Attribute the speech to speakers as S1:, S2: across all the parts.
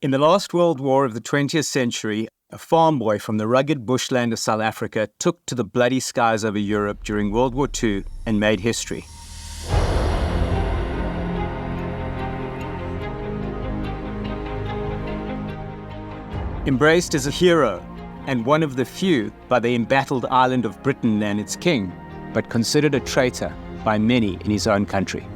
S1: In the last World War of the 20th century, a farm boy from the rugged bushland of South Africa took to the bloody skies over Europe during World War II and made history. Embraced as a hero and one of the few by the embattled island of Britain and its king, but considered a traitor by many in his own country.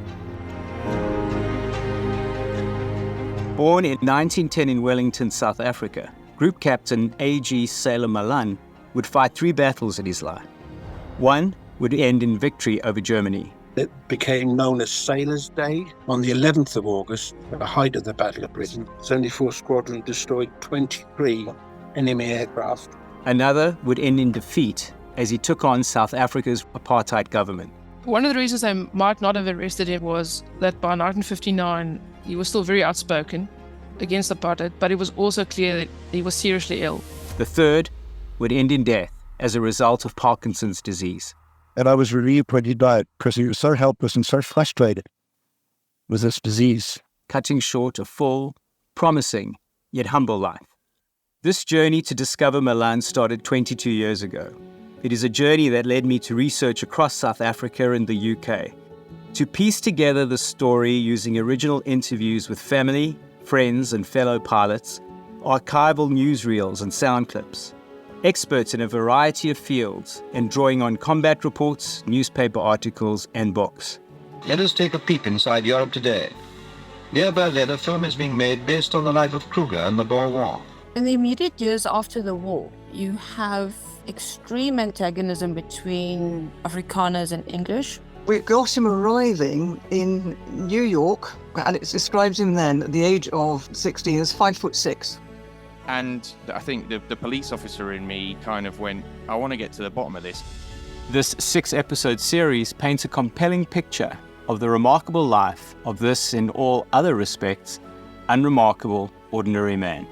S1: Born in 1910 in Wellington, South Africa, Group Captain A.G. Sailor Malan would fight 3 battles in his life. One would end in victory over Germany.
S2: It became known as Sailors' Day. On the 11th of August, at the height of the Battle of Britain, 74 Squadron destroyed 23 enemy aircraft.
S1: Another would end in defeat as he took on South Africa's apartheid government.
S3: One of the reasons they might not have arrested him was that by 1959, he was still very outspoken against apartheid, but it was also clear that he was seriously ill.
S1: The third would end in death as a result of Parkinson's disease.
S4: And I was relieved when he died because he was so helpless and so frustrated with this disease.
S1: Cutting short a full, promising, yet humble life. This journey to discover Malan started 22 years ago. It is a journey that led me to research across South Africa and the UK, to piece together the story using original interviews with family, friends and fellow pilots, archival newsreels and sound clips, experts in a variety of fields, and drawing on combat reports, newspaper articles and books.
S5: Let us take a peep inside Europe today. Near Berlin, a film is being made based on the life of Kruger and the Boer War.
S6: In the immediate years after the war, you have extreme antagonism between Afrikaners and English.
S7: We got him arriving in New York, and it describes him then at the age of 16 as 5'6".
S8: And I think the police officer in me kind of went, I want to get to the bottom of this.
S1: This 6-episode series paints a compelling picture of the remarkable life of this, in all other respects, unremarkable ordinary man.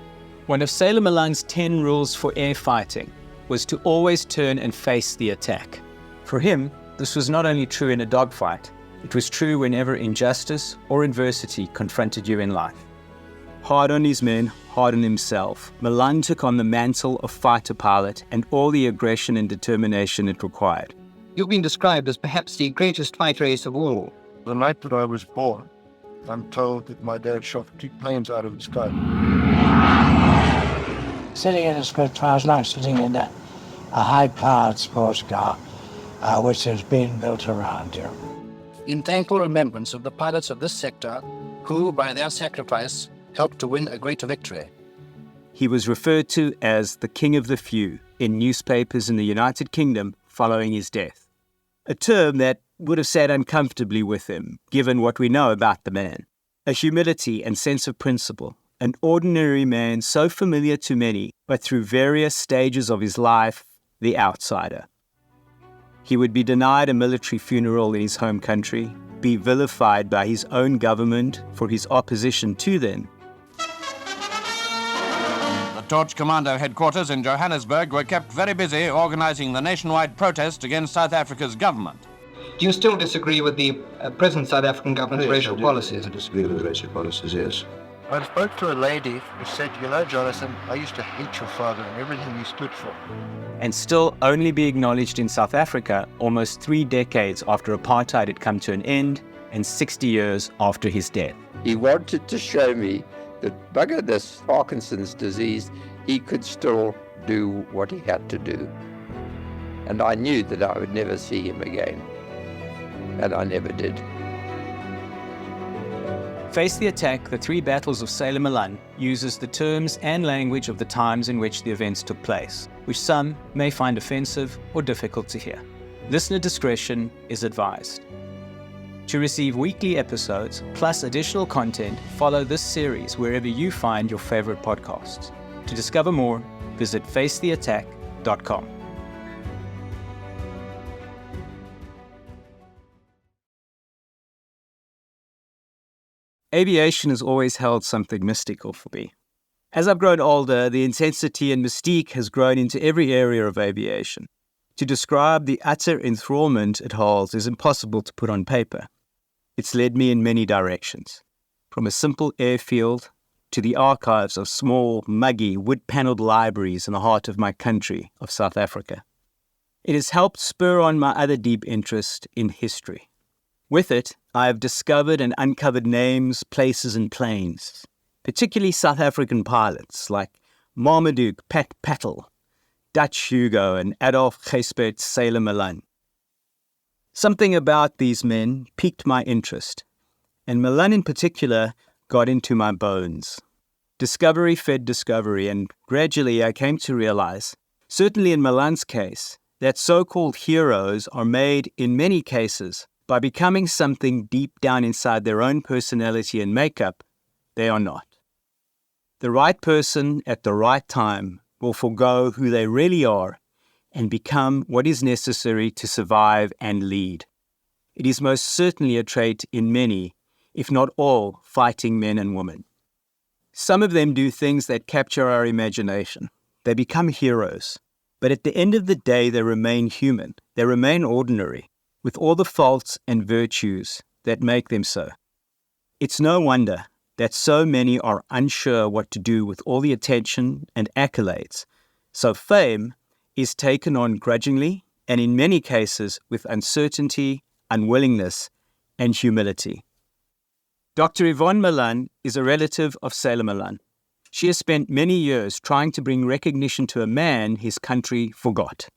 S1: One of Sailor Malan's 10 rules for air fighting was to always turn and face the attack. For him, this was not only true in a dogfight, it was true whenever injustice or adversity confronted you in life. Hard on his men, hard on himself, Malan took on the mantle of fighter pilot and all the aggression and determination it required.
S9: You've been described as perhaps the greatest fighter ace of all.
S4: The night that I was born, I'm told that my dad shot 2 planes out of the sky.
S10: Sitting in a script, I was not sitting in a high-powered sports car, which has been built around you.
S9: In thankful remembrance of the pilots of this sector, who, by their sacrifice, helped to win a great victory.
S1: He was referred to as the King of the Few in newspapers in the United Kingdom following his death, a term that would have sat uncomfortably with him, given what we know about the man. A humility and sense of principle, an ordinary man so familiar to many, but through various stages of his life, the outsider. He would be denied a military funeral in his home country, be vilified by his own government for his opposition to them.
S11: The Torch Commando headquarters in Johannesburg were kept very busy organizing the nationwide protest against South Africa's government.
S9: Do you still disagree with the present South African government's racial policies?
S5: I disagree with the racial policies, yes.
S4: I spoke to a lady who said, you know, Jonathan, I used to hate your father and everything he stood for.
S1: And still only be acknowledged in South Africa almost 3 decades after apartheid had come to an end and 60 years after his death.
S12: He wanted to show me that bugger this Parkinson's disease, he could still do what he had to do. And I knew that I would never see him again. And I never did.
S1: Face the Attack, The 3 Battles of Sailor Malan uses the terms and language of the times in which the events took place, which some may find offensive or difficult to hear. Listener discretion is advised. To receive weekly episodes plus additional content, follow this series wherever you find your favorite podcasts. To discover more, visit facetheattack.com. Aviation has always held something mystical for me. As I've grown older, the intensity and mystique has grown into every area of aviation. To describe the utter enthrallment it holds is impossible to put on paper. It's led me in many directions, from a simple airfield to the archives of small, muggy, wood-panelled libraries in the heart of my country of South Africa. It has helped spur on my other deep interest in history. With it, I have discovered and uncovered names, places and planes, particularly South African pilots like Marmaduke Pat Pattel, Dutch Hugo and Adolph Gysbert Malan. Something about these men piqued my interest, and Malan in particular got into my bones. Discovery fed discovery, and gradually I came to realize, certainly in Malan's case, that so-called heroes are made in many cases by becoming something deep down inside their own personality and makeup they are not. The right person at the right time will forego who they really are and become what is necessary to survive and lead. It is most certainly a trait in many, if not all, fighting men and women. Some of them do things that capture our imagination. They become heroes. But at the end of the day, they remain human. They remain ordinary, with all the faults and virtues that make them so. It's no wonder that so many are unsure what to do with all the attention and accolades. So fame is taken on grudgingly, and in many cases with uncertainty, unwillingness, and humility. Dr. Yvonne Malan is a relative of Sailor Malan. She has spent many years trying to bring recognition to a man his country forgot.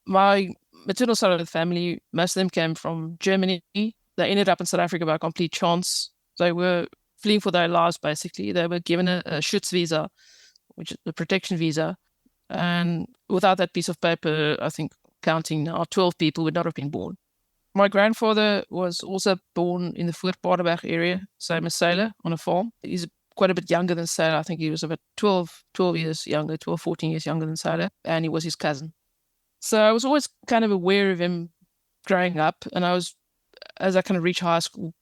S3: My maternal side of the family, most of them came from Germany. They ended up in South Africa by complete chance. They were fleeing for their lives, basically. They were given a Schutz visa, which is a protection visa. And without that piece of paper, I think counting now, 12 people would not have been born. My grandfather was also born in the Voorpaardenberg area, same as Sailor, on a farm. He's quite a bit younger than Sailor. I think he was about 12 years younger, 12, 14 years younger than Sailor, and he was his cousin. So I was always kind of aware of him growing up, and as I kind of reached high school,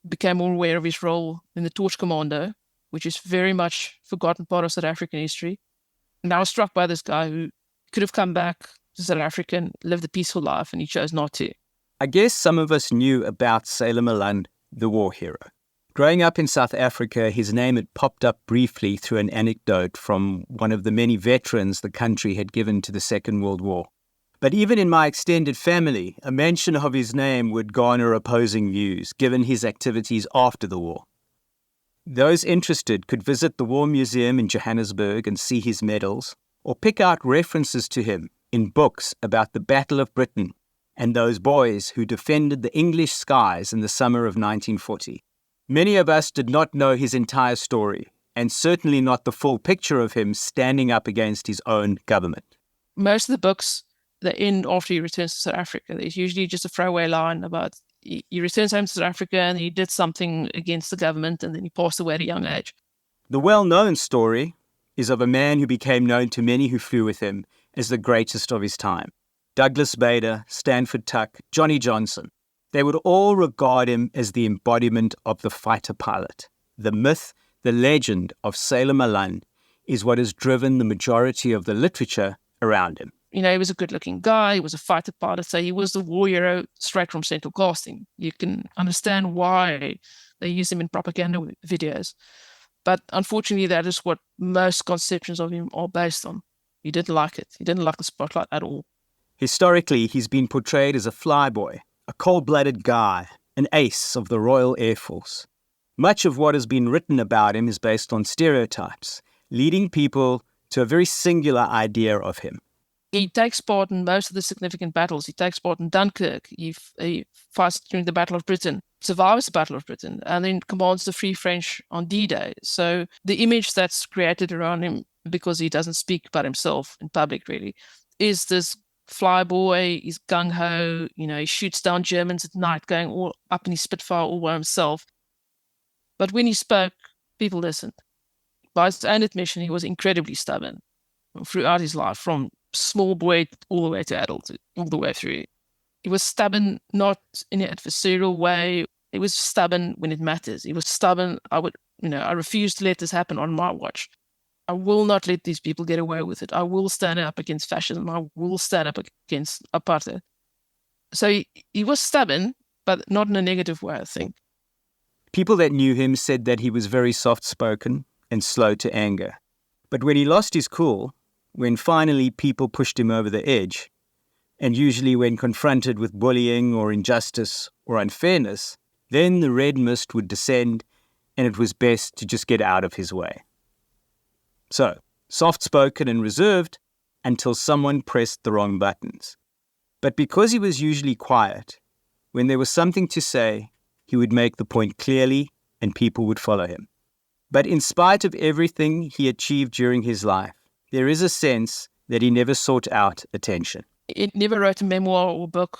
S3: became more aware of his role in the Torch Commando, which is very much forgotten part of South African history. And I was struck by this guy who could have come back to South Africa and lived a peaceful life, and he chose not to.
S1: I guess some of us knew about Sailor Malan, the war hero. Growing up in South Africa, his name had popped up briefly through an anecdote from one of the many veterans the country had given to the Second World War. But even in my extended family, a mention of his name would garner opposing views, given his activities after the war. Those interested could visit the War Museum in Johannesburg and see his medals, or pick out references to him in books about the Battle of Britain and those boys who defended the English skies in the summer of 1940. Many of us did not know his entire story, and certainly not the full picture of him standing up against his own government.
S3: Most of the books that end after he returns to South Africa. There's usually just a throwaway line about he returns home to South Africa and he did something against the government and then he passed away at a young age.
S1: The well-known story is of a man who became known to many who flew with him as the greatest of his time. Douglas Bader, Stanford Tuck, Johnny Johnson. They would all regard him as the embodiment of the fighter pilot. The myth, the legend of Sailor Malan is what has driven the majority of the literature around him.
S3: You know, he was a good-looking guy. He was a fighter pilot, so he was the war hero straight from Central Casting. You can understand why they use him in propaganda videos. But unfortunately, that is what most conceptions of him are based on. He didn't like it. He didn't like the spotlight at all.
S1: Historically, he's been portrayed as a flyboy, a cold-blooded guy, an ace of the Royal Air Force. Much of what has been written about him is based on stereotypes, leading people to a very singular idea of him.
S3: He takes part in most of the significant battles. He takes part in Dunkirk. He fights during the Battle of Britain, survives the Battle of Britain, and then commands the Free French on D-Day. So the image that's created around him, because he doesn't speak about himself in public really, is this flyboy. He's gung-ho, you know, he shoots down Germans at night, going all up in his Spitfire all by himself. But when he spoke, people listened. By his own admission, he was incredibly stubborn throughout his life, from small boy all the way to adult, all the way through. He was stubborn, not in an adversarial way. He was stubborn when it matters. He was stubborn. I refuse to let this happen on my watch. I will not let these people get away with it. I will stand up against fascism. I will stand up against apartheid. So he was stubborn, but not in a negative way, I think.
S1: People that knew him said that he was very soft-spoken, and slow to anger. But when he lost his cool, when finally people pushed him over the edge, and usually when confronted with bullying or injustice or unfairness, then the red mist would descend and it was best to just get out of his way. So, soft-spoken and reserved until someone pressed the wrong buttons. But because he was usually quiet, when there was something to say, he would make the point clearly and people would follow him. But in spite of everything he achieved during his life, there is a sense that he never sought out attention.
S3: He never wrote a memoir or book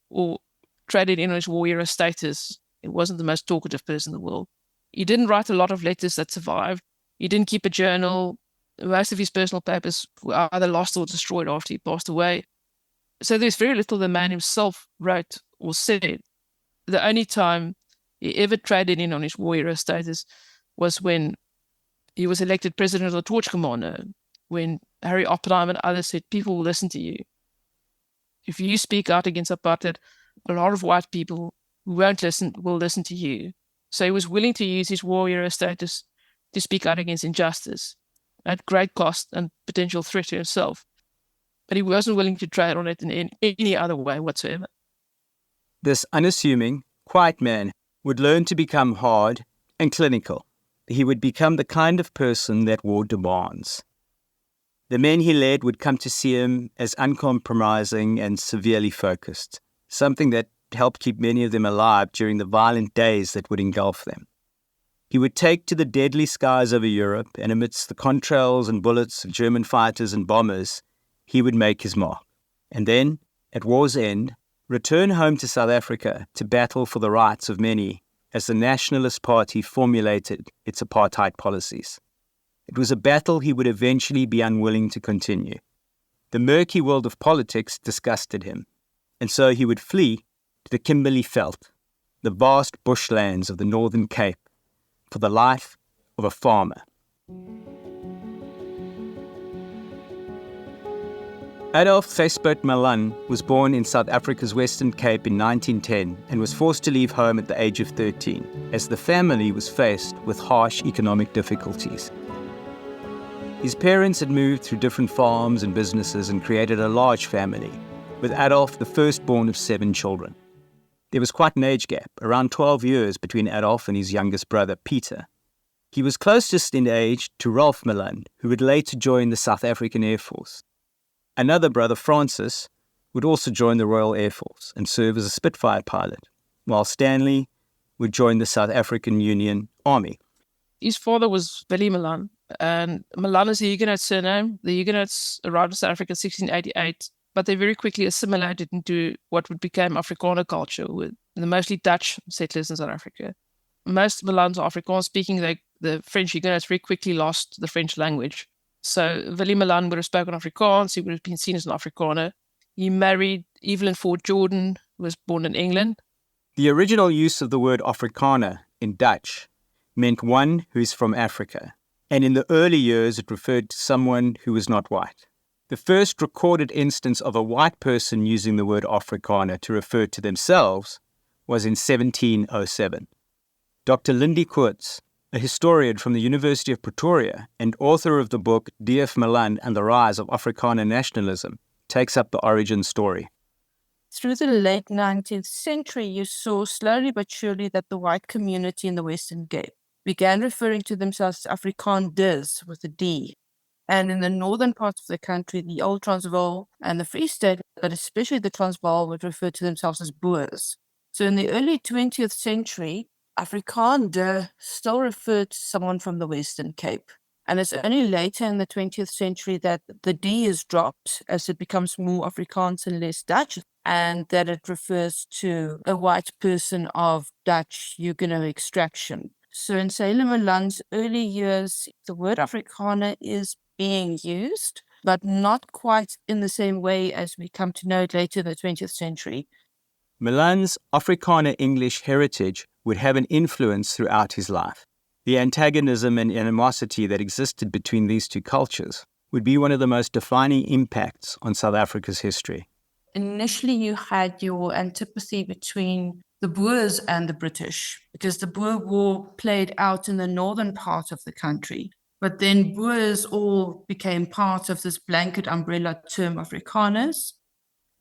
S3: or traded in on his war hero status. He wasn't the most talkative person in the world. He didn't write a lot of letters that survived. He didn't keep a journal. Most of his personal papers were either lost or destroyed after he passed away. So there's very little the man himself wrote or said. The only time he ever traded in on his war hero status was when he was elected president of the Torch Commando, when Harry Oppenheim and others said, people will listen to you. If you speak out against apartheid, a lot of white people who won't listen will listen to you. So he was willing to use his war hero status to speak out against injustice at great cost and potential threat to himself. But he wasn't willing to trade on it in any other way whatsoever.
S1: This unassuming, quiet man would learn to become hard and clinical. He would become the kind of person that war demands. The men he led would come to see him as uncompromising and severely focused, something that helped keep many of them alive during the violent days that would engulf them. He would take to the deadly skies over Europe, and amidst the contrails and bullets of German fighters and bombers, he would make his mark. And then, at war's end, return home to South Africa to battle for the rights of many as the Nationalist Party formulated its apartheid policies. It was a battle he would eventually be unwilling to continue. The murky world of politics disgusted him, and so he would flee to the Kimberley Veld, the vast bushlands of the Northern Cape, for the life of a farmer. Adolph Gysbert Malan was born in South Africa's Western Cape in 1910 and was forced to leave home at the age of 13, as the family was faced with harsh economic difficulties. His parents had moved through different farms and businesses and created a large family, with Adolph the firstborn of 7 children. There was quite an age gap, around 12 years between Adolph and his youngest brother, Peter. He was closest in age to Ralph Malan, who would later join the South African Air Force. Another brother, Francis, would also join the Royal Air Force and serve as a Spitfire pilot, while Stanley would join the South African Union Army.
S3: His father was Willie Malan, and Malan is a Huguenot surname. The Huguenots arrived in South Africa in 1688, but they very quickly assimilated into what would become Afrikaner culture, with the mostly Dutch settlers in South Africa. Most Malans are Afrikaans speaking. The French Huguenots very quickly lost the French language. So Willie Malan would have spoken Afrikaans. He would have been seen as an Afrikaner. He married Evelyn Ford Jordan, who was born in England.
S1: The original use of the word Afrikaner in Dutch meant one who is from Africa, and in the early years it referred to someone who was not white. The first recorded instance of a white person using the word Afrikaner to refer to themselves was in 1707. Dr. Lindy Koorts, a historian from the University of Pretoria and author of the book D.F. Malan and the Rise of Afrikaner Nationalism, takes up the origin story.
S6: Through the late 19th century, you saw slowly but surely that the white community in the Western Cape began referring to themselves as Afrikaners with a D. And in the northern parts of the country, the Old Transvaal and the Free State, but especially the Transvaal, would refer to themselves as Boers. So in the early 20th century, Afrikaner still referred to someone from the Western Cape. And it's only later in the 20th century that the D is dropped as it becomes more Afrikaans and less Dutch, and that it refers to a white person of Dutch Huguenot extraction. So in Sailor Malan's early years, the word Afrikaner is being used, but not quite in the same way as we come to know it later in the 20th century.
S1: Malan's Afrikaner English heritage would have an influence throughout his life. The antagonism and animosity that existed between these two cultures would be one of the most defining impacts on South Africa's history.
S6: Initially, you had your antipathy between the Boers and the British, because the Boer War played out in the northern part of the country. But then Boers all became part of this blanket umbrella term Afrikaners.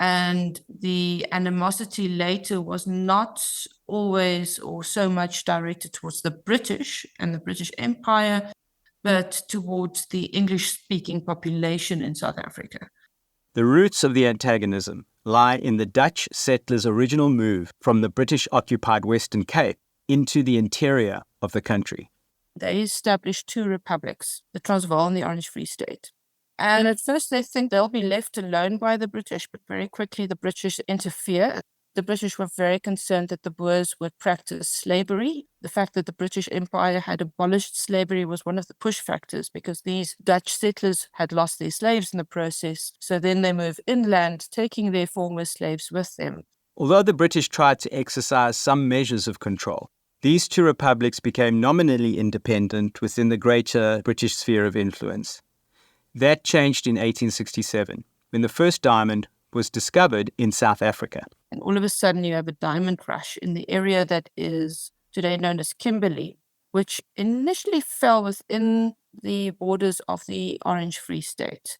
S6: And the animosity later was not always or so much directed towards the British and the British Empire, but towards the English-speaking population in South Africa.
S1: The roots of the antagonism lie in the Dutch settlers' original move from the British-occupied Western Cape into the interior of the country.
S6: They established two republics, the Transvaal and the Orange Free State. And at first they think they'll be left alone by the British, but very quickly the British interfere. The British were very concerned that the Boers would practice slavery. The fact that the British Empire had abolished slavery was one of the push factors, because these Dutch settlers had lost their slaves in the process. So then they move inland, taking their former slaves with them.
S1: Although the British tried to exercise some measures of control, these two republics became nominally independent within the greater British sphere of influence. That changed in 1867, when the first diamond was discovered in South Africa.
S6: And all of a sudden you have a diamond rush in the area that is today known as Kimberley, which initially fell within the borders of the Orange Free State.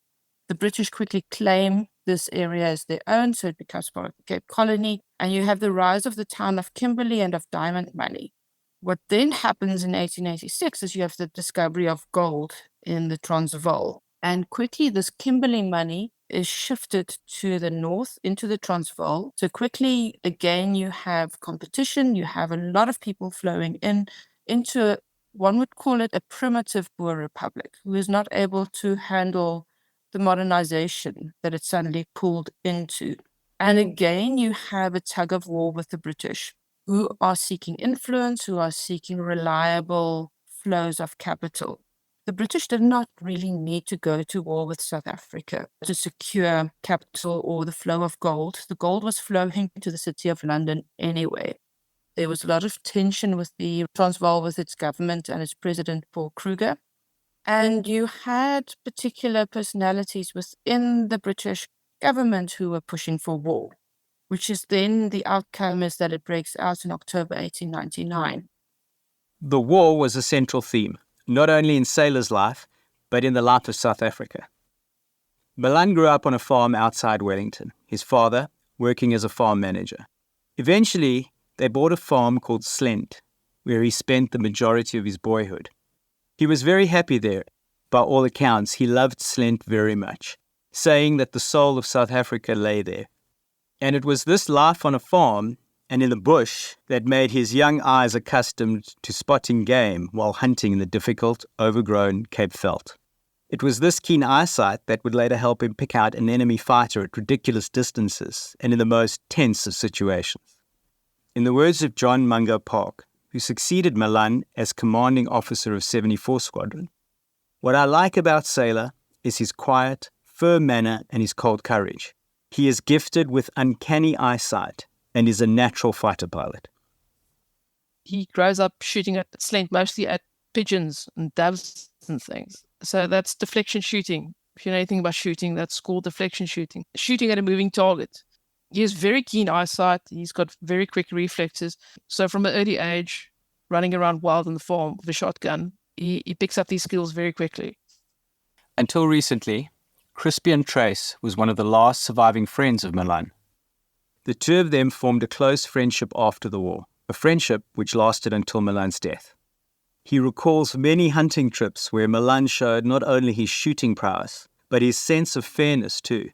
S6: The British quickly claim this area as their own, so it becomes part of the Cape Colony, and you have the rise of the town of Kimberley and of diamond money. What then happens in 1886 is you have the discovery of gold in the Transvaal. And quickly, this Kimberley money is shifted to the north into the Transvaal. So quickly, again, you have competition. You have a lot of people flowing into, one would call it a primitive Boer republic, who is not able to handle the modernization that it suddenly pulled into. And again, you have a tug of war with the British, who are seeking influence, who are seeking reliable flows of capital. The British did not really need to go to war with South Africa to secure capital or the flow of gold. The gold was flowing to the city of London anyway. There was a lot of tension with the Transvaal, with its government and its president, Paul Kruger. And you had particular personalities within the British government who were pushing for war, which is then the outcome is that it breaks out in October 1899.
S1: The war was a central theme, not only in Sailor's life, but in the life of South Africa. Malan grew up on a farm outside Wellington, his father working as a farm manager. Eventually, they bought a farm called Slent, where he spent the majority of his boyhood. He was very happy there. By all accounts, he loved Slent very much, saying that the soul of South Africa lay there. And it was this life on a farm and in the bush that made his young eyes accustomed to spotting game while hunting in the difficult, overgrown Cape Veld. It was this keen eyesight that would later help him pick out an enemy fighter at ridiculous distances and in the most tense of situations. In the words of John Mungo Park, who succeeded Malan as commanding officer of 74 Squadron, "What I like about Sailor is his quiet, firm manner and his cold courage. He is gifted with uncanny eyesight and is a natural fighter pilot."
S3: He grows up shooting at Slent, mostly at pigeons and doves and things. So that's deflection shooting. If you know anything about shooting, that's called deflection shooting. Shooting at a moving target. He has very keen eyesight. He's got very quick reflexes. So from an early age, running around wild in the farm with a shotgun, he picks up these skills very quickly.
S1: Until recently, Crispian Trace was one of the last surviving friends of Malan. The two of them formed a close friendship after the war, a friendship which lasted until Malan's death. He recalls many hunting trips where Malan showed not only his shooting prowess, but his sense of fairness too.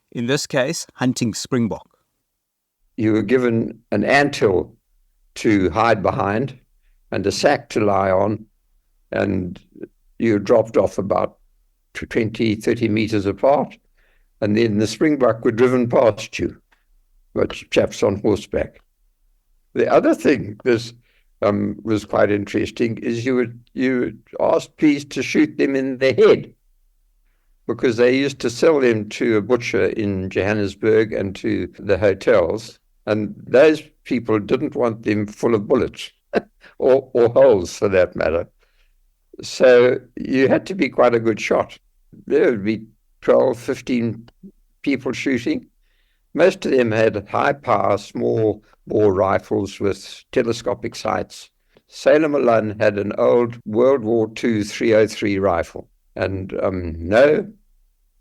S1: In this case, hunting springbok.
S12: You were given an anthill to hide behind and a sack to lie on, and you dropped off about 20, 30 meters apart, and then the springbok were driven past you, but chaps on horseback. The other thing this was quite interesting is you would ask please to shoot them in the head, because they used to sell them to a butcher in Johannesburg and to the hotels, and those people didn't want them full of bullets or holes for that matter. So you had to be quite a good shot. There would be 12, 15 people shooting. Most of them had high-power, small bore rifles with telescopic sights. Sailor Malan had an old World War II 303 rifle and no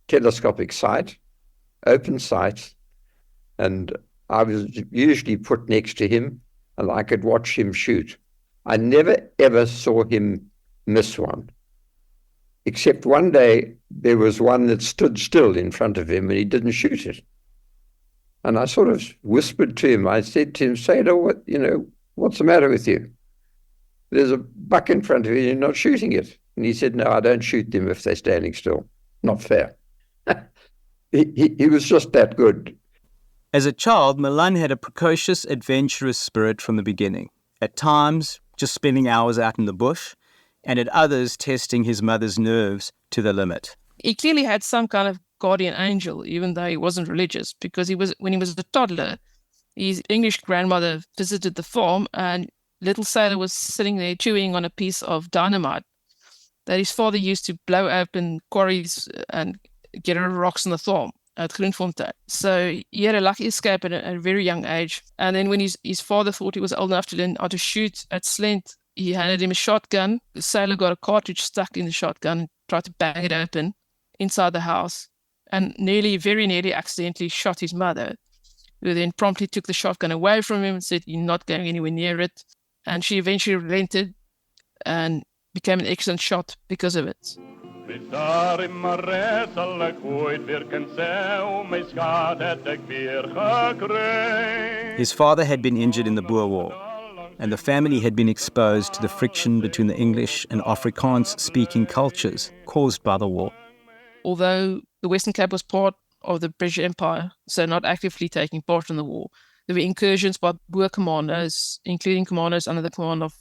S12: telescopic sight, open sight, and I was usually put next to him and I could watch him shoot. I never ever saw him miss one, except one day there was one that stood still in front of him and he didn't shoot it. And I sort of whispered to him, I said to him, Sailor, what's the matter with you? There's a buck in front of you, you're not shooting it. And he said, no, I don't shoot them if they're standing still. Not fair. He was just that good.
S1: As a child, Malan had a precocious, adventurous spirit from the beginning. At times, just spending hours out in the bush, and at others, testing his mother's nerves to the limit.
S3: He clearly had some kind of guardian angel, even though he wasn't religious, because when he was a toddler, his English grandmother visited the farm, and little Sailor was sitting there chewing on a piece of dynamite that his father used to blow open quarries and get rid of rocks in the farm at Groenfontein. So he had a lucky escape at a very young age. And then when his father thought he was old enough to learn how to shoot at Slent, he handed him a shotgun. The Sailor got a cartridge stuck in the shotgun and tried to bang it open inside the house and very nearly accidentally shot his mother, who then promptly took the shotgun away from him and said, you're not going anywhere near it. And she eventually relented and became an excellent shot because of it.
S1: His father had been injured in the Boer War, and the family had been exposed to the friction between the English and Afrikaans-speaking cultures caused by the war.
S3: Although the Western Cape was part of the British Empire, so not actively taking part in the war, there were incursions by Boer commandos, including commandos under the command of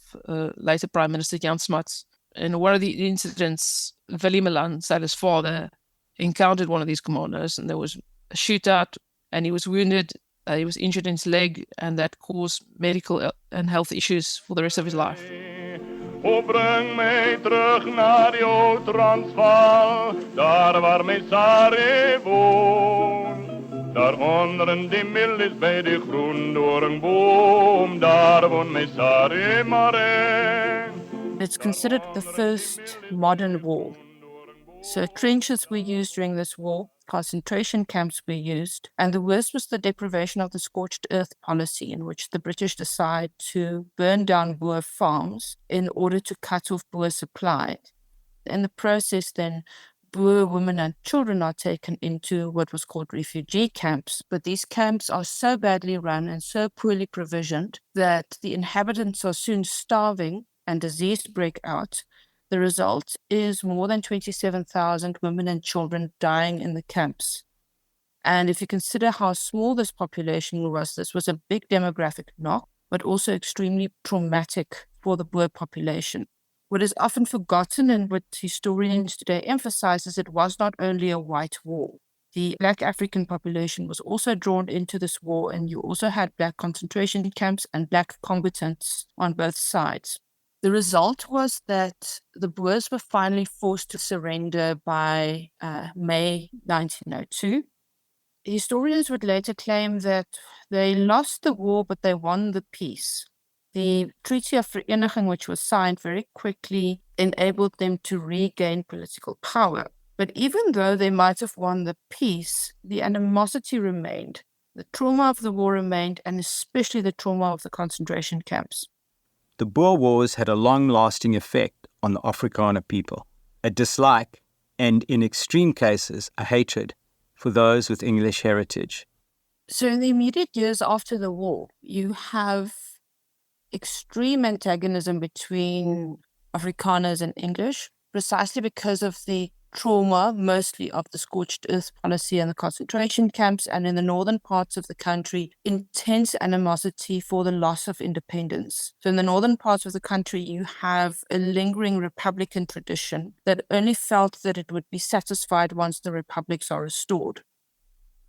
S3: later Prime Minister Jan Smuts. In one of the incidents, Willie Malan, Sailor's father, encountered one of these commandos, and there was a shootout, and he was wounded. He was injured in his leg, and that caused medical and health issues for the rest of his life.
S13: Bring mij terug naar die oude Transvaal, daar waar mijn Sarre woont. Daar onder in die mil is bij de groendoornboom, daar woont mijn Sarre maar in.
S6: It's considered the first modern war. So trenches were used during this war, concentration camps were used, and the worst was the deprivation of the scorched earth policy, in which the British decide to burn down Boer farms in order to cut off Boer supply. In the process, then, Boer women and children are taken into what was called refugee camps, but these camps are so badly run and so poorly provisioned that the inhabitants are soon starving and disease break out. The result is more than 27,000 women and children dying in the camps. And if you consider how small this population was, this was a big demographic knock, but also extremely traumatic for the Boer population. What is often forgotten and what historians today emphasize is it was not only a white war. The Black African population was also drawn into this war, and you also had Black concentration camps and Black combatants on both sides. The result was that the Boers were finally forced to surrender by May 1902. Historians would later claim that they lost the war, but they won the peace. The Treaty of Vereniging, which was signed very quickly, enabled them to regain political power. But even though they might have won the peace, the animosity remained. The trauma of the war remained, and especially the trauma of the concentration camps.
S1: The Boer Wars had a long-lasting effect on the Afrikaner people, a dislike and, in extreme cases, a hatred for those with English heritage.
S6: So in the immediate years after the war, you have extreme antagonism between Afrikaners and English, precisely because of the trauma, mostly of the scorched earth policy and the concentration camps, and in the northern parts of the country, intense animosity for the loss of independence. So in the northern parts of the country, you have a lingering Republican tradition that only felt that it would be satisfied once the republics are restored.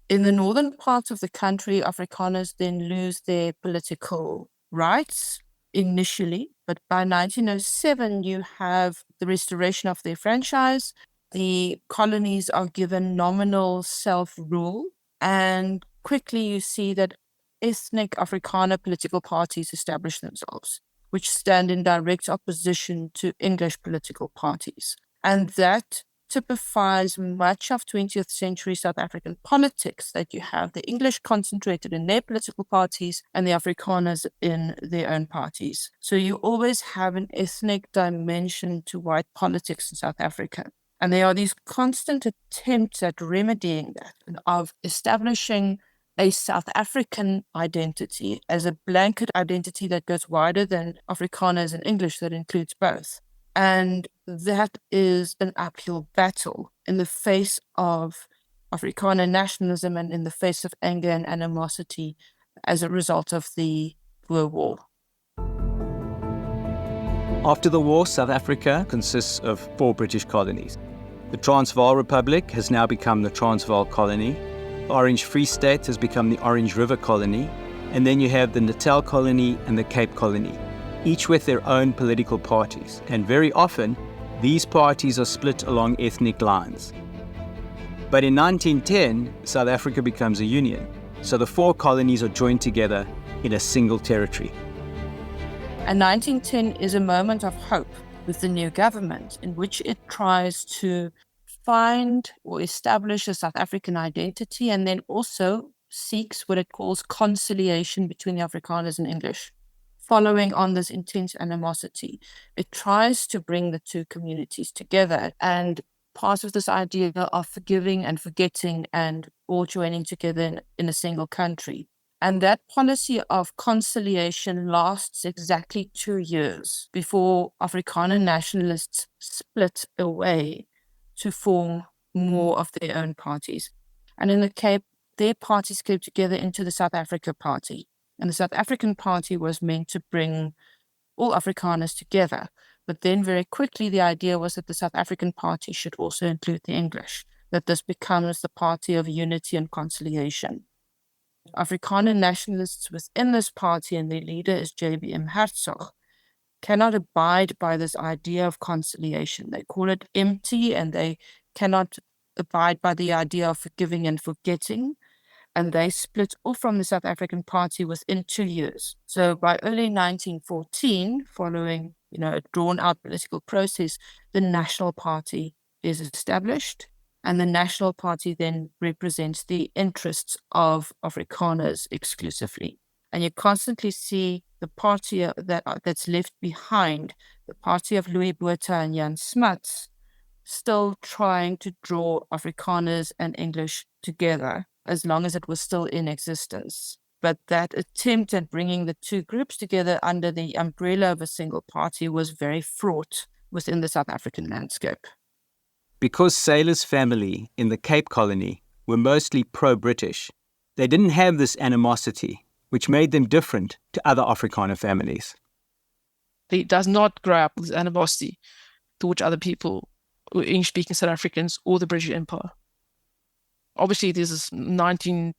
S6: In the northern parts of the country, Afrikaners then lose their political rights initially, but by 1907, you have the restoration of their franchise. The colonies are given nominal self-rule, and quickly you see that ethnic Afrikaner political parties establish themselves, which stand in direct opposition to English political parties. And that typifies much of 20th century South African politics, that you have the English concentrated in their political parties and the Afrikaners in their own parties. So you always have an ethnic dimension to white politics in South Africa. And there are these constant attempts at remedying that, of establishing a South African identity as a blanket identity that goes wider than Afrikaners and English, that includes both. And that is an uphill battle in the face of Afrikaner nationalism and in the face of anger and animosity as a result of the Boer War.
S1: After the war, South Africa consists of 4 British colonies. The Transvaal Republic has now become the Transvaal Colony. The Orange Free State has become the Orange River Colony. And then you have the Natal Colony and the Cape Colony, each with their own political parties. And very often, these parties are split along ethnic lines. But in 1910, South Africa becomes a union. So the 4 colonies are joined together in a single territory.
S6: And 1910 is a moment of hope with the new government, in which it tries to find or establish a South African identity, and then also seeks what it calls conciliation between the Afrikaners and English. Following on this intense animosity, it tries to bring the two communities together, and part of this idea of forgiving and forgetting and all joining together in a single country. And that policy of conciliation lasts exactly 2 years before Afrikaner nationalists split away to form more of their own parties. And in the Cape, their parties came together into the South Africa Party. And the South African Party was meant to bring all Afrikaners together. But then very quickly, the idea was that the South African Party should also include the English, that this becomes the party of unity and conciliation. Afrikaner nationalists within this party, and their leader is JBM Hertzog, cannot abide by this idea of conciliation. They call it empty, and they cannot abide by the idea of forgiving and forgetting. And they split off from the South African Party within 2 years. So by early 1914, following a drawn-out political process, the National Party is established. And the National Party then represents the interests of Afrikaners exclusively. And you constantly see the party that's left behind, the party of Louis Botha and Jan Smuts, still trying to draw Afrikaners and English together as long as it was still in existence. But that attempt at bringing the two groups together under the umbrella of a single party was very fraught within the South African landscape.
S1: Because Saylor's family in the Cape Colony were mostly pro-British, they didn't have this animosity, which made them different to other Afrikaner families.
S3: He does not grow up with animosity towards other people, or English-speaking South Africans, or the British Empire. Obviously, there's this 1910s,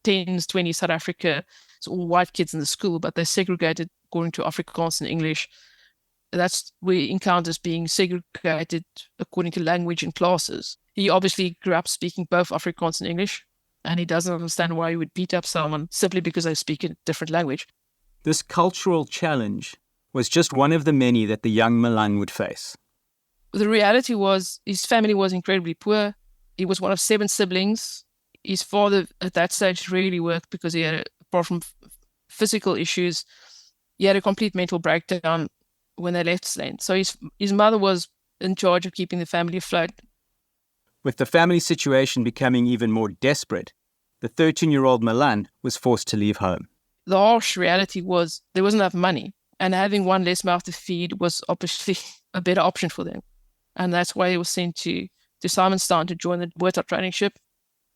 S3: 20s South Africa. It's all white kids in the school, but they're segregated according to Afrikaans and English. That's where he encounters being segregated according to language in classes. He obviously grew up speaking both Afrikaans and English, and he doesn't understand why he would beat up someone simply because they speak a different language.
S1: This cultural challenge was just one of the many that the young Malan would face.
S3: The reality was his family was incredibly poor. He was one of 7 siblings. His father at that stage really worked because he had, apart from physical issues, he had a complete mental breakdown when they left Slane. So his mother was in charge of keeping the family afloat.
S1: With the family situation becoming even more desperate, the 13-year-old Malan was forced to leave home.
S3: The harsh reality was there wasn't enough money, and having one less mouth to feed was obviously a better option for them. And that's why he was sent to Simonstown to join the Botha training ship.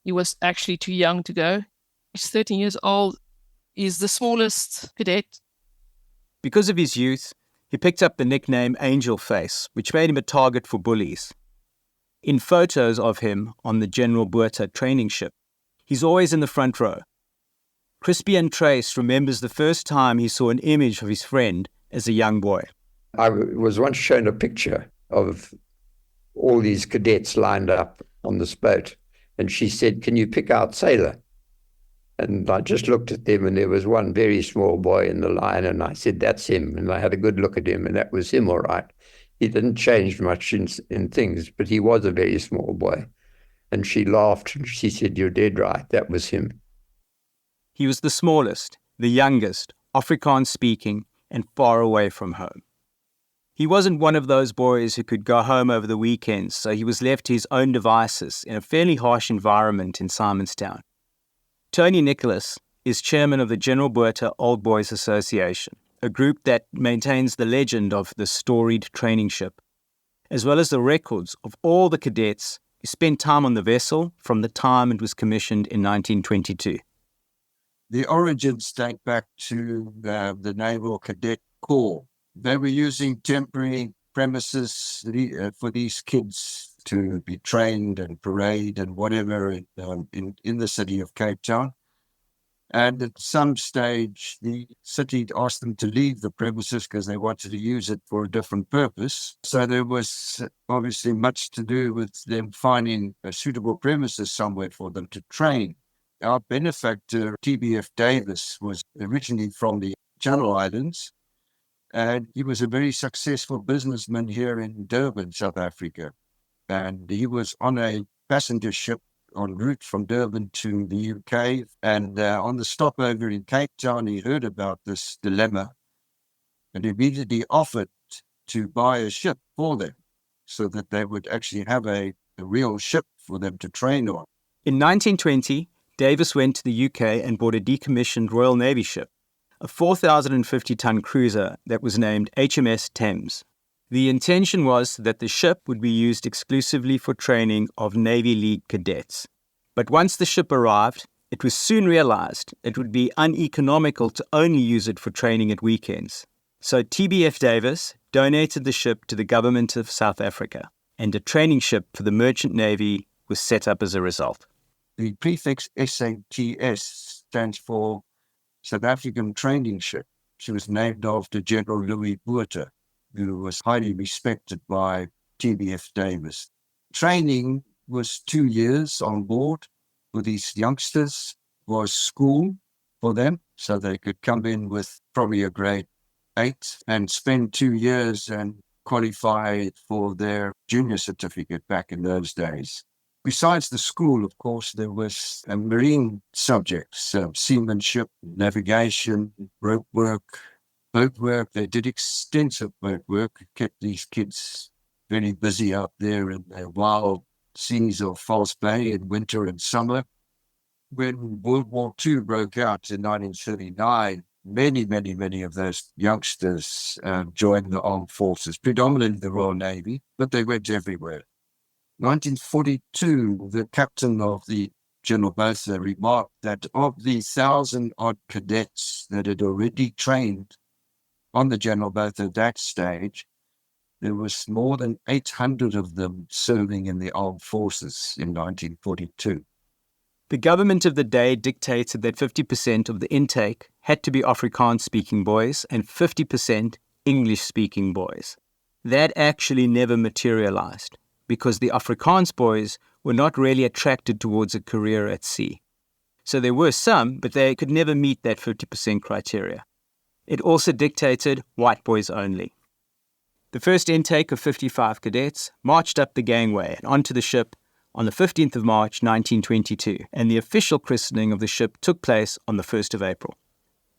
S3: He was actually too young to go. He's 13 years old. He's the smallest cadet.
S1: Because of his youth, he picked up the nickname Angel Face, which made him a target for bullies. In photos of him on the General Botha training ship, he's always in the front row. Crispian Trace remembers the first time he saw an image of his friend as a young boy.
S12: I was once shown a picture of all these cadets lined up on this boat, and she said, "Can you pick out Sailor?" And I just looked at them, and there was one very small boy in the line, and I said, that's him. And I had a good look at him, and that was him all right. He didn't change much in things, but he was a very small boy. And she laughed, and she said, you're dead right, that was him.
S1: He was the smallest, the youngest, Afrikaans-speaking, and far away from home. He wasn't one of those boys who could go home over the weekends, so he was left to his own devices in a fairly harsh environment in Simonstown. Tony Nicholas is chairman of the General Boer Old Boys Association, a group that maintains the legend of the storied training ship, as well as the records of all the cadets who spent time on the vessel from the time it was commissioned in 1922.
S14: The origins date back to the Naval Cadet Corps. They were using temporary premises for these kids to be trained and parade and whatever in the city of Cape Town. And at some stage, the city asked them to leave the premises because they wanted to use it for a different purpose. So there was obviously much to do with them finding a suitable premises somewhere for them to train. Our benefactor, TBF Davis, was originally from the Channel Islands, and he was a very successful businessman here in Durban, South Africa. And he was on a passenger ship en route from Durban to the UK. And on the stopover in Cape Town, he heard about this dilemma and immediately offered to buy a ship for them so that they would actually have a real ship for them to train on.
S1: In 1920, Davis went to the UK and bought a decommissioned Royal Navy ship, a 4,050-ton cruiser that was named HMS Thames. The intention was that the ship would be used exclusively for training of Navy League cadets. But once the ship arrived, it was soon realized it would be uneconomical to only use it for training at weekends. So TBF Davis donated the ship to the government of South Africa, and a training ship for the Merchant Navy was set up as a result.
S14: The prefix SATS stands for South African Training Ship. She was named after General Louis Botha, who was highly respected by TBF Davis. Training was 2 years on board for these youngsters, was school for them, so they could come in with probably a grade 8 and spend 2 years and qualify for their junior certificate back in those days. Besides the school, of course, there was marine subjects, seamanship, navigation, rope work, boat work. They did extensive boat work, kept these kids very busy out there in the wild seas of False Bay in winter and summer. When World War II broke out in 1939, many of those youngsters joined the armed forces, predominantly the Royal Navy, but they went everywhere. 1942, the captain of the General Botha remarked that of the 1,000-odd cadets that had already trained on the General Botha at that stage, there was more than 800 of them serving in the armed forces in 1942.
S1: The government of the day dictated that 50% of the intake had to be Afrikaans-speaking boys and 50% English-speaking boys. That actually never materialized, because the Afrikaans boys were not really attracted towards a career at sea. So there were some, but they could never meet that 50% criteria. It also dictated white boys only. The first intake of 55 cadets marched up the gangway and onto the ship on the 15th of March 1922, and the official christening of the ship took place on the 1st of April.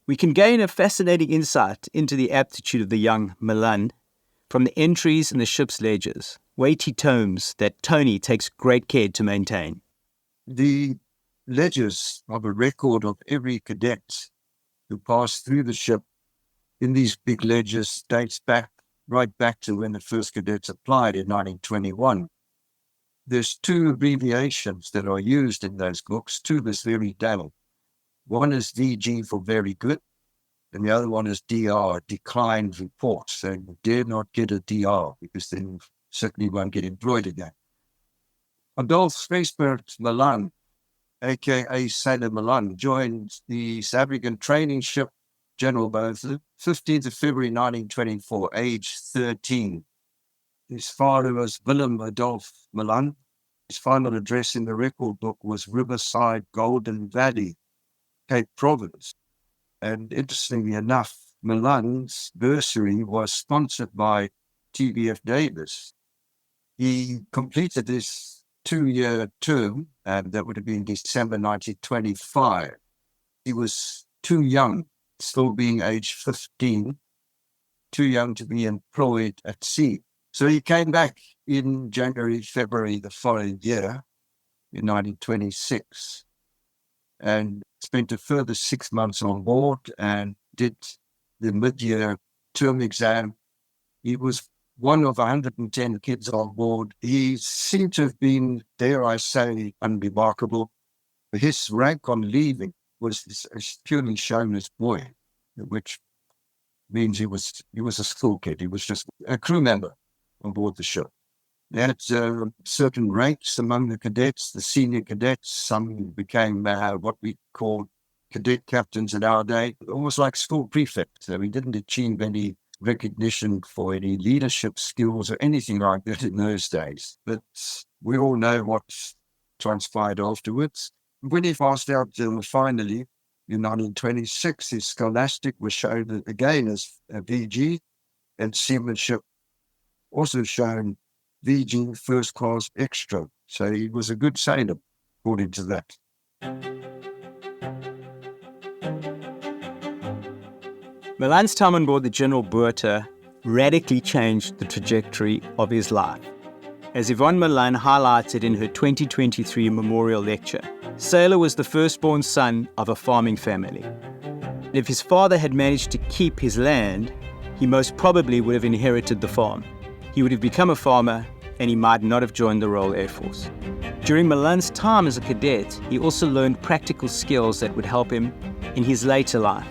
S1: We can gain a fascinating insight into the aptitude of the young Malan from the entries in the ship's ledgers, weighty tomes that Tony takes great care to maintain.
S14: The ledgers of a record of every cadet who passed through the ship in these big ledgers dates right back to when the first cadets applied in 1921. There's 2 abbreviations that are used in those books to this very day. One is DG for very good, and the other one is DR, declined report. So you dare not get a DR, because then you certainly won't get employed again. Adolph Gysbert Malan, a.k.a. Sailor Malan, joined the South African training ship General Botha, 15th of February 1924, age 13. His father was Willem Adolph Malan. His final address in the record book was Riverside, Golden Valley. Cape Province. And interestingly enough, Malan's bursary was sponsored by TBF Davis. He completed his 2-year term, and that would have been December 1925. He was too young, still being aged 15, too young to be employed at sea. So he came back in January, February the following year, in 1926, and spent a further 6 months on board and did the mid-year term exam. He was one of 110 kids on board. He seemed to have been, dare I say, unremarkable. His rank on leaving was purely shown as boy, which means he was a school kid. He was just a crew member on board the ship. They had certain ranks among the cadets, the senior cadets. Some became what we call cadet captains in our day, almost like school prefects. So we didn't achieve any recognition for any leadership skills or anything like that in those days. But we all know what transpired afterwards. When he passed out finally in 1926, his scholastic was shown again as a VG, and seamanship also shown VG first class extra. So he was a good sailor, according to that.
S1: Malan's time on board the General Botha radically changed the trajectory of his life. As Yvonne Malan highlighted in her 2023 memorial lecture, Sailor was the firstborn son of a farming family. If his father had managed to keep his land, he most probably would have inherited the farm. He would have become a farmer, and he might not have joined the Royal Air Force. During Malan's time as a cadet, he also learned practical skills that would help him in his later life.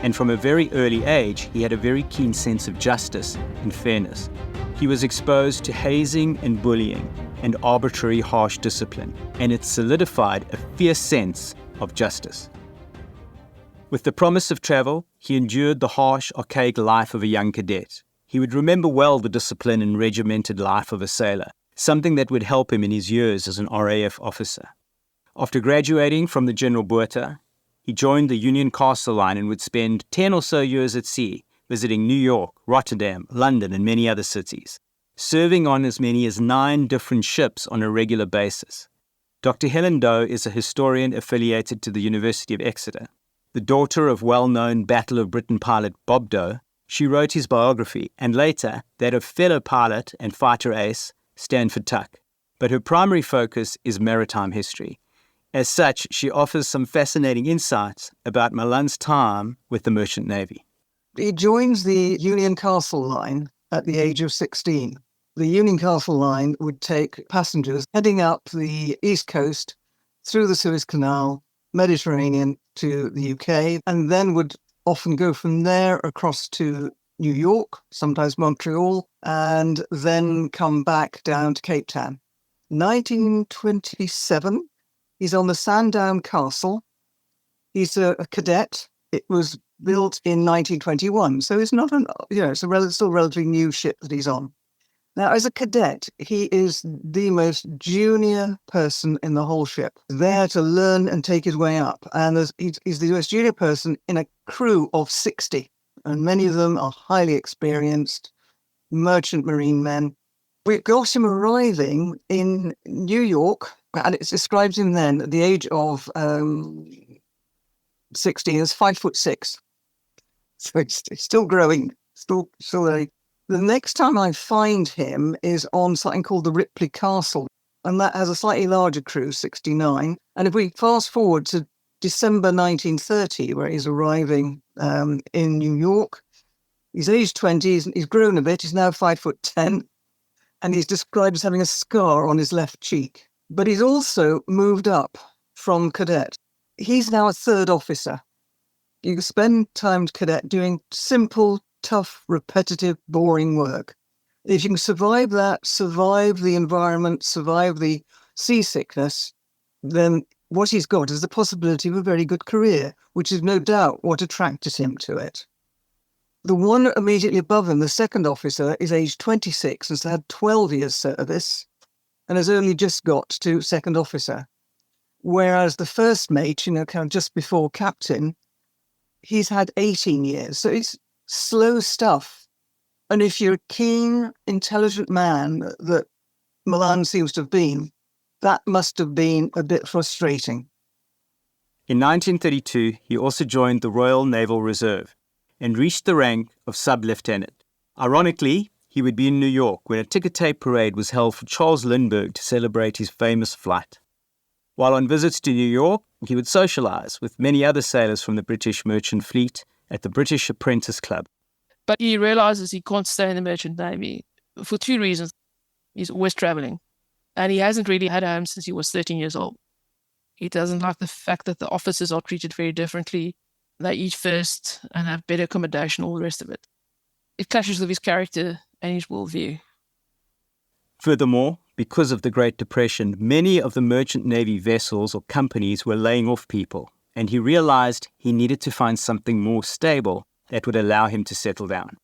S1: And from a very early age, he had a very keen sense of justice and fairness. He was exposed to hazing and bullying and arbitrary harsh discipline, and it solidified a fierce sense of justice. With the promise of travel, he endured the harsh, archaic life of a young cadet. He would remember well the discipline and regimented life of a sailor, something that would help him in his years as an RAF officer. After graduating from the General Botha, he joined the Union Castle Line and would spend 10 or so years at sea, visiting New York, Rotterdam, London, and many other cities, serving on as many as 9 different ships on a regular basis. Dr. Helen Doe is a historian affiliated to the University of Exeter. The daughter of well-known Battle of Britain pilot Bob Doe, she wrote his biography, and later that of fellow pilot and fighter ace Stanford Tuck. But her primary focus is maritime history. As such, she offers some fascinating insights about Malan's time with the Merchant Navy.
S7: He joins the Union Castle Line at the age of 16. The Union Castle Line would take passengers heading up the East Coast through the Suez Canal, Mediterranean to the UK, and then would often go from there across to New York, sometimes Montreal, and then come back down to Cape Town. 1927, he's on the Sandown Castle. He's a cadet. It was built in 1921, so it's not it's still a relatively new ship that he's on. Now, as a cadet, he is the most junior person in the whole ship, there to learn and take his way up. And he's the most junior person in a crew of 60, and many of them are highly experienced merchant marine men. We've got him arriving in New York, and it describes him then at the age of 16 as 5'6". So it's still growing, still a. The next time I find him is on something called the Ripley Castle, and that has a slightly larger crew, 69. And if we fast forward to December 1930, where he's arriving in New York, he's aged 20, he's grown a bit, he's now 5'10", and he's described as having a scar on his left cheek. But he's also moved up from cadet. He's now a 3rd officer. You spend time cadet doing simple, tough, repetitive, boring work. If you can survive that, survive the environment, survive the seasickness, then what he's got is the possibility of a very good career, which is no doubt what attracted him to it. The one immediately above him, the 2nd officer, is aged 26 and has had 12 years service and has only just got to 2nd officer. Whereas the first mate, kind of just before captain, he's had 18 years. So it's slow stuff. And if you're a keen, intelligent man that Malan seems to have been, that must have been a bit frustrating.
S1: In 1932, he also joined the Royal Naval Reserve and reached the rank of sub-lieutenant. Ironically, he would be in New York when a ticker tape parade was held for Charles Lindbergh to celebrate his famous flight. While on visits to New York, he would socialize with many other sailors from the British merchant fleet at the British Apprentice Club.
S3: But he realizes he can't stay in the merchant navy for two reasons. He's always traveling, and he hasn't really had a home since he was 13 years old. He doesn't like the fact that the officers are treated very differently. They eat first and have better accommodation, all the rest of it. It clashes with his character and his worldview.
S1: Furthermore, because of the Great Depression, many of the merchant navy vessels or companies were laying off people, and he realized he needed to find something more stable that would allow him to settle down.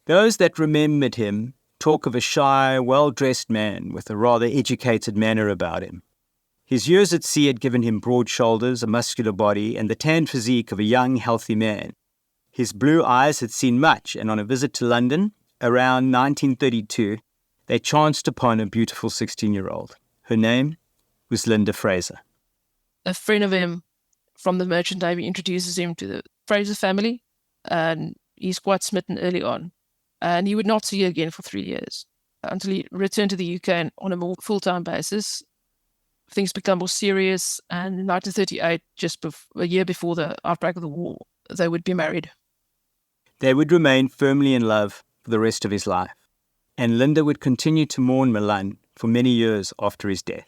S1: Those that remembered him talk of a shy, well-dressed man with a rather educated manner about him. His years at sea had given him broad shoulders, a muscular body, and the tanned physique of a young, healthy man. His blue eyes had seen much, and on a visit to London, around 1932, they chanced upon a beautiful 16-year-old. Her name was Linda Fraser.
S3: A friend of him from the merchant navy introduces him to the Fraser family, and he's quite smitten early on. And he would not see her again for 3 years until he returned to the UK on a more full-time basis. Things become more serious, and in 1938, just a year before the outbreak of the war, they would be married.
S1: They would remain firmly in love for the rest of his life, and Linda would continue to mourn Malan for many years after his death.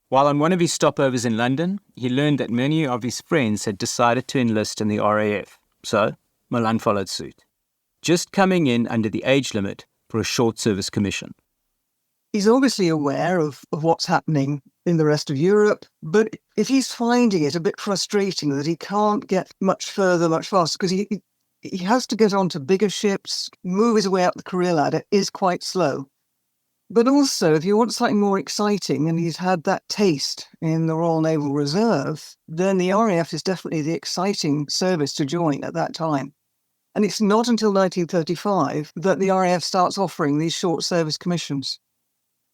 S1: While on one of his stopovers in London, he learned that many of his friends had decided to enlist in the RAF, so Malan followed suit, just coming in under the age limit for a short service commission.
S7: He's obviously aware of what's happening in the rest of Europe, but if he's finding it a bit frustrating that he can't get much further, much faster, because he has to get onto bigger ships, move his way up the career ladder is quite slow. But also, if you want something more exciting, and he's had that taste in the Royal Naval Reserve, then the RAF is definitely the exciting service to join at that time. And it's not until 1935 that the RAF starts offering these short service commissions.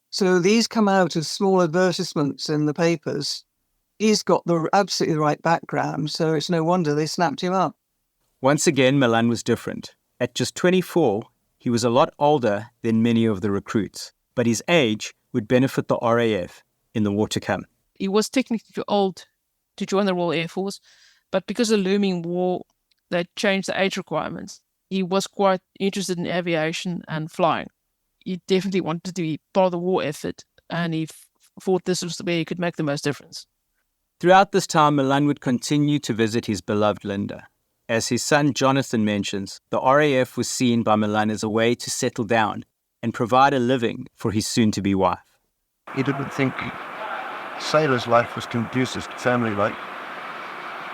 S7: So these come out as small advertisements in the papers. He's got the absolutely right background, so it's no wonder they snapped him up.
S1: Once again, Malan was different. At just 24, he was a lot older than many of the recruits, but his age would benefit the RAF in the war to come.
S3: He was technically too old to join the Royal Air Force, but because of the looming war, they changed the age requirements. He was quite interested in aviation and flying. He definitely wanted to be part of the war effort, and he thought this was the way he could make the most difference.
S1: Throughout this time, Malan would continue to visit his beloved Linda. As his son Jonathan mentions, the RAF was seen by Malan as a way to settle down and provide a living for his soon-to-be wife.
S14: He didn't think sailor's life was conducive to family life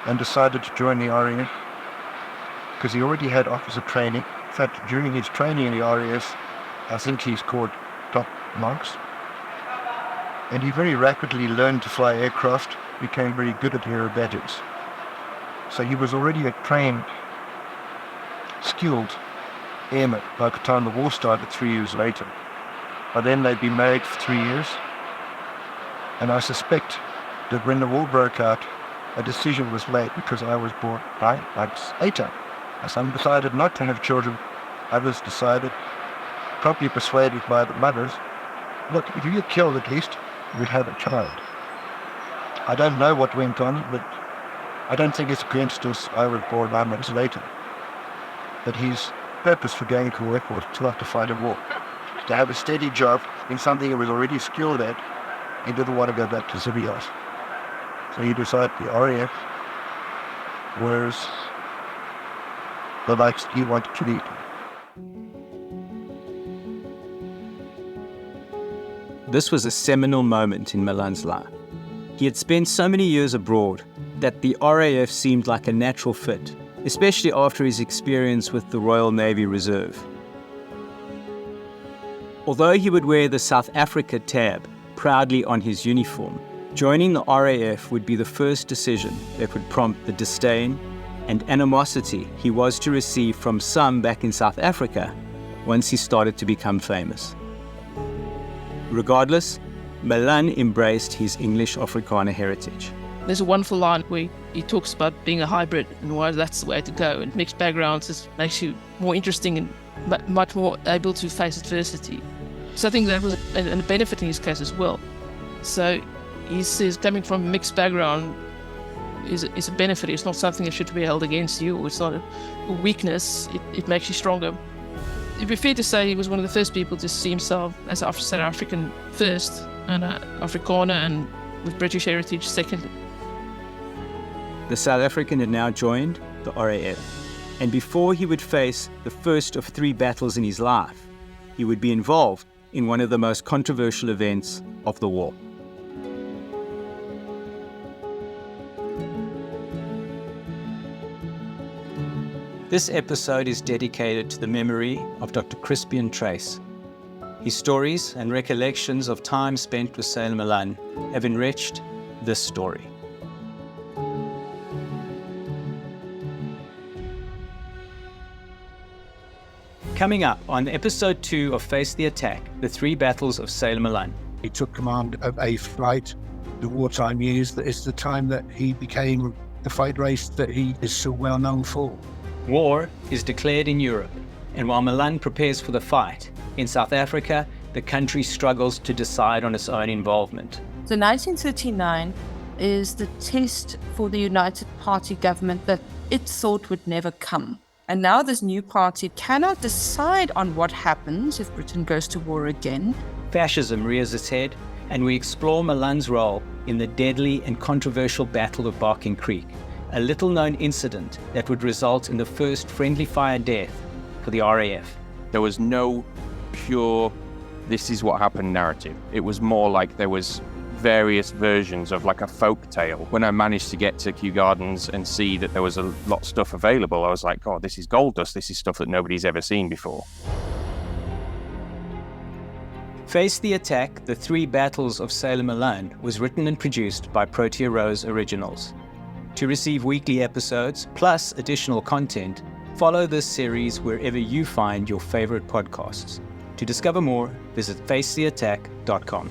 S14: and decided to join the RAF because he already had officer training. In fact, during his training in the RAF, I think he scored top marks. And he very rapidly learned to fly aircraft, became very good at aerobatics. So he was already a trained, skilled airman by the time the war started 3 years later. By then they'd been married for 3 years. And I suspect that when the war broke out, a decision was made because I was born by later. Some decided not to have children. Others decided, probably persuaded by the mothers, look, if you get killed at least, we'd have a child. I don't know what went on, but I don't think it's a coincidence I was born 9 months later. But his purpose for going to work was to have to fight a war. To have a steady job in something he was already skilled at, he didn't want to go back to civilians. So he decided the RAF was the life he wanted to lead.
S1: This was a seminal moment in Malan's life. He had spent so many years abroad that the RAF seemed like a natural fit, especially after his experience with the Royal Navy Reserve. Although he would wear the South Africa tab proudly on his uniform, Joining the RAF would be the first decision that would prompt the disdain and animosity he was to receive from some back in South Africa once he started to become famous. Regardless, Malan embraced his English Afrikaner heritage.
S3: There's a wonderful line where he talks about being a hybrid and why that's the way to go. And mixed backgrounds makes you more interesting and much more able to face adversity. So I think that was a benefit in his case as well. So he says coming from a mixed background is a benefit. It's not something that should be held against you. It's not a weakness. It makes you stronger. It'd be fair to say he was one of the first people to see himself as South African first and Afrikaner, and with British heritage secondly.
S1: The South African had now joined the RAF, and before he would face the first of 3 battles in his life, he would be involved in one of the most controversial events of the war. This episode is dedicated to the memory of Dr. Crispian Trace. His stories and recollections of time spent with Sailor Malan have enriched this story. Coming up on episode 2 of Face the Attack, the 3 battles of Sailor Malan.
S2: He took command of a flight, the wartime years. That is the time that he became the fight race that he is so well known for.
S1: War is declared in Europe, and while Malan prepares for the fight, in South Africa, the country struggles to decide on its own involvement.
S6: So 1939 is the test for the United Party government that it thought would never come. And now this new party cannot decide on what happens if Britain goes to war again.
S1: Fascism rears its head, and we explore Malan's role in the deadly and controversial Battle of Barking Creek, a little-known incident that would result in the first friendly fire death for the RAF.
S8: There was no pure, this is what happened narrative. It was more like there was various versions of like a folk tale. When I managed to get to Kew Gardens and see that there was a lot of stuff available, I was like, oh, this is gold dust. This is stuff that nobody's ever seen before.
S1: Face the Attack, the 3 battles of Sailor Malan was written and produced by Protea Rose Originals. To receive weekly episodes, plus additional content, follow this series wherever you find your favorite podcasts. To discover more, visit facetheattack.com.